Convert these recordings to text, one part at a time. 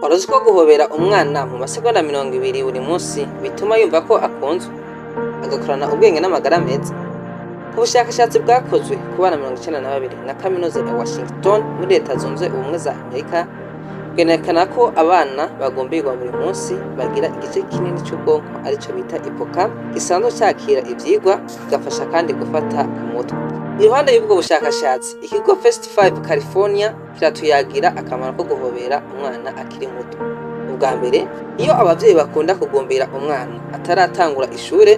Waruzi ko guhobera umwana mu masegonda 20 buri munsi bituma yumva ko akunzwe agakorana ubwenge n'amagara meza. Ubushakashatsi bwakozwe ku bana 92 na kaminuza ya Washington muri Leta Zunze Ubumwe za Amerika bwerekana ko abana bagombirwa buri munsi bagira igice kinini cy'ubwonko arico bita hippocampus gisanzwe cyakira ivyigwa kigafasha kandi gufata umutwe. Iruhande y'ubwo bushakashatsi ikigo First 5 California kiratuyagira akamaro ko guhobera umwana akiri muto. Ubwa mbere iyo abavyeyi bakunda kugombera umwana ataratangura ishure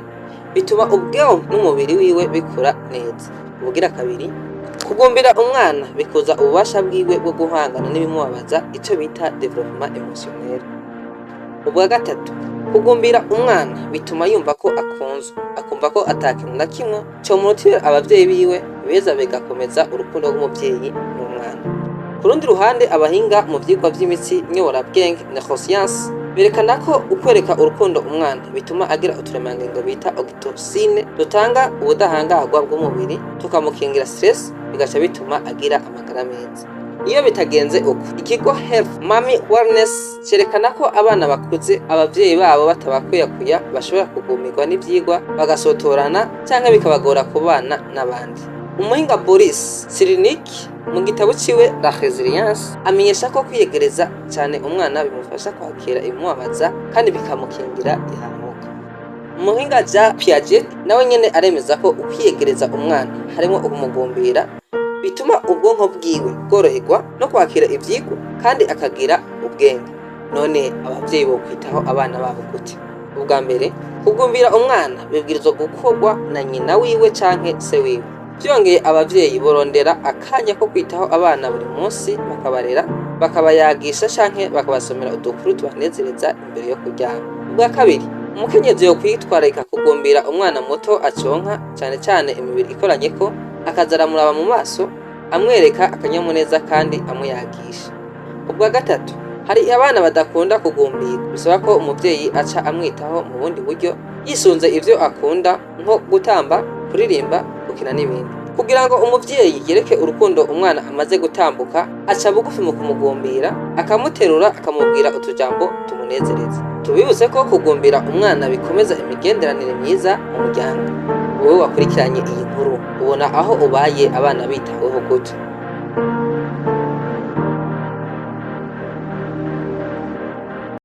bituma ubwonko n'umubiri wiwe bikura neza. Ubugira kabiri kugombera umwana bikuza ububasha bwiwe bwo guhangana n'ibimubabaza ico bita development emotionnel. Ubwa gatatu kugombera umwana bituma yumva ko akunzwe akumva ko atakintu na kimwe cyo murutira abavyeyi biwe beza bigakomeza urukundo rw'umuvyeyi n'umwana. Ku rundi ruhande abahinga mu vyigwa vy'imitsi nyoborabwenge neuroscience berekana ko ukwereka urukundo umwana bituma agira uturemangingo bita oxytocin dutanga ubudahangarwa bw'umubiri tukamukingira stress bigaca bituma agira amagara meza. Iyo bitagenze uko ikigo Health Mommy Wellness cerekana ko abana bakuze abavyeyi babo batabakuyakuya bashobora kugumirwa n'ivyigwa bagasotorana canke bikabagora kubana n'abandi. Umuhinga Boris Cyrulnik mu gitabo ciwe La Résilience amenyesha ko kwiyegereza cyane umwana bimufasha kwakira ibimubabaza kandi bikamukingira ihanuka. Umuhinga Ja Piaget nawe nyene aremeza ko ukwiyegereza umwana harimo umugombera bituma ubwonko bwiwe bworoherwa no kwakira ivyigwa kandi akagira ubwenge. None abavyeyi bo kwitaho abana babo gute? Ubwa mbere kugombera umwana bibwirizwa gukorwa na nyina wiwe canke se wiwe. Byongeye abavyeyi borondera akanya ko kwitaho abana buri munsi bakabarera bakabayagisha canke bakabasomera udukuru tubanezereza imbere yo kuryama. Ubwa kabiri umukenyezi yo kwitwararika kugombera umwana muto aconka cyane cyane imibiri ikoranye ko akazaramuraba mu maso amwereka akanyamuneza kandi amuyagisha. Ubwa gatatu hari abana badakunda kugombira bisaba ko umuvyeyi aca amwitaho mu bundi buryo yisunze ivyo akunda nko gutamba kuririmba gukina n'ibindi. Kugira ngo umuvyeyi yereke urukundo umwana amaze gutambuka aca bugufi mu kumugombira akamuterura akamubwira utujambo tumunezereza. Tubibutse ko kugombira umwana bikomeza imigenderanire myiza mu muryango. Wowe wakurikiranye iyi nkuru ubona aho ubaye abana bitaweho gute?